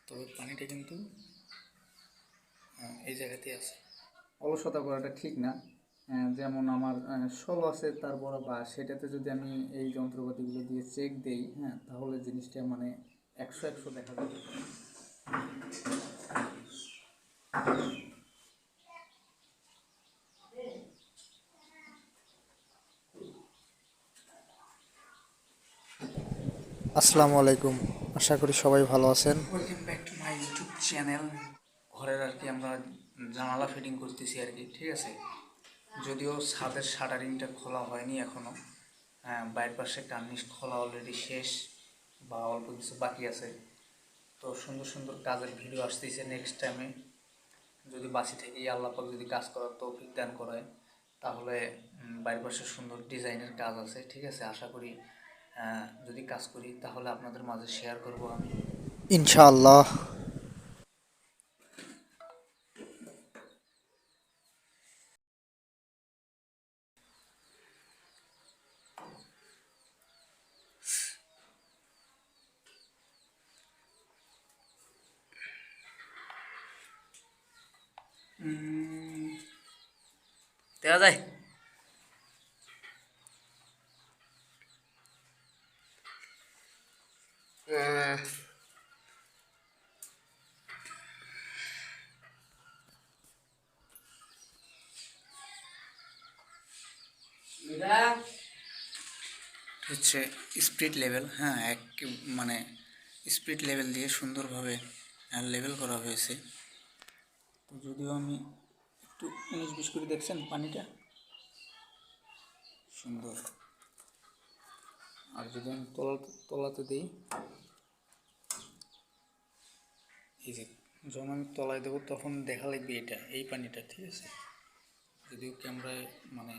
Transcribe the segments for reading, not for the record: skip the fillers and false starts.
তবে পানিটা কিন্তু এই জায়গাতেই আছে। অলসতা করাটা ঠিক না। যেমন আমার ষোলো আছে, তারপর বা সেটাতে যদি আমি এই যন্ত্রপাতিগুলো দিয়ে চেক দেই, হ্যাঁ, তাহলে জিনিসটা মানে 100-100 দেখা যাবে। আসসালামু আলাইকুম, আশা করি সবাই ভালো আছেন। Welcome back to my YouTube channel. ঘরের আর কি আমরা জানালা ফিটিং করতেছি আর কি, ঠিক আছে। যদিও ছাদের শাটারিংটা খোলা হয়নি এখনও, বাইরের পাশে কার্নিশ খোলা অলরেডি শেষ বা অল্প কিছু বাকি আছে। তো সুন্দর সুন্দর কাজের ভিডিও আসতেছে নেক্সট টাইমে, যদি বাঁচি থেকে আল্লাহ পাক যদি কাজ করার তৌফিক দান করায়, তাহলে বাইরের পাশে সুন্দর ডিজাইনের কাজ আছে, ঠিক আছে। আশা করি যদি কাজ করি তাহলে আপনাদের মাঝে শেয়ার করব আমি, ইনশাআল্লাহ। দেওয়া যায়। হচ্ছে স্পিড লেভেল, হ্যাঁ, এক মানে স্পিড লেভেল দিয়ে সুন্দরভাবে লেভেল করা হয়েছে। তো যদিও আমি একটু 19-20 করে, দেখছেন পানিটা সুন্দর। আর যদি আমি তলাতে দিই, এই যে যখন আমি তলায় দেবো তখন দেখা লাগবে এটা এই পানিটা, ঠিক আছে। যদিও ক্যামেরায় মানে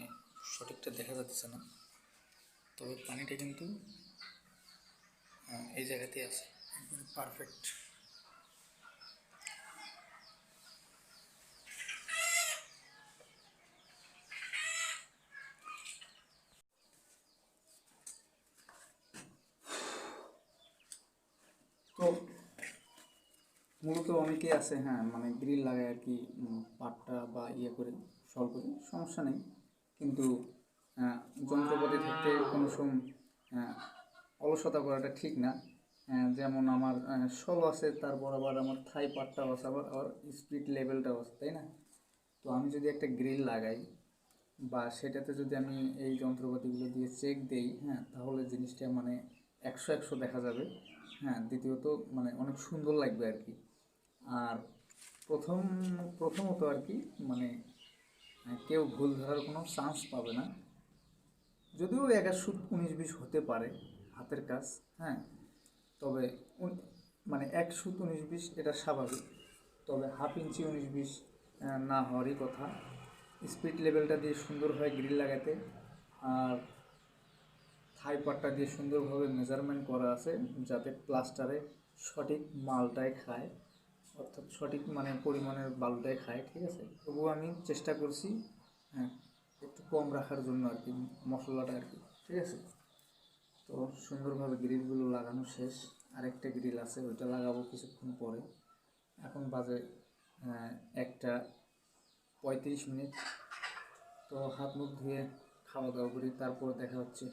সঠিকটা দেখা যাচ্ছে না, তবে পানিটা কিন্তু এই জায়গাতেই আছে, একদম পারফেক্ট। তো মূলত অনেকেই আছে, হ্যাঁ, মানে গ্রিল লাগায় আর কি, পাটটা বা ইয়ে করে সলভ করে, সমস্যা নেই। কিন্তু যন্ত্রপাতি থাকতে কোনো সময় অলসতা করাটা ঠিক না। যেমন আমার ষোলো আছে, তারপর আবার আমার থাই পাটটাও আছে, আবার স্পিড লেভেলটাও আছে, তাই না। তো আমি যদি একটা গ্রিল লাগাই বা সেটাতে যদি আমি এই যন্ত্রপাতিগুলো দিয়ে চেক দেই, হ্যাঁ, তাহলে জিনিসটা মানে 100-100 দেখা যাবে। হ্যাঁ, দ্বিতীয়ত মানে অনেক সুন্দর লাগবে আর কি। আর প্রথমত আর কি মানে কেউ ভুল ধরার কোনো চান্স পাবে না। যদিও 1 সুত 19-20 হতে পারে হাতের কাজ, হ্যাঁ, তবে মানে 1 সুত 19-20 এটা স্বাভাবিক। তবে হাফ ইঞ্চি 19-20 না হওয়ারই কথা। স্পিড লেভেলটা দিয়ে সুন্দর হয় গ্রিল লাগাতে। আর থাই পাটটা দিয়ে সুন্দরভাবে মেজারমেন্ট করা আছে, যাতে প্লাস্টারে সঠিক মালটাই খায়, অর্থাৎ সঠিক মানে পরিমাণের বালুটাই খায়, ঠিক আছে। তবুও আমি চেষ্টা করছি হ্যাঁ একটু কম রাখার জন্য আর কি, মশলাটা আর কি, ঠিক আছে। তো সুন্দরভাবে গ্রিলগুলো লাগানো শেষ। আরেকটা গ্রিল আছে, ওইটা লাগাবো কিছুক্ষণ পরে। এখন বাজে 1টা 35 মিনিট। তো হাত মুখ ধুয়ে খাওয়া দাওয়া করি, তারপর দেখা হচ্ছে।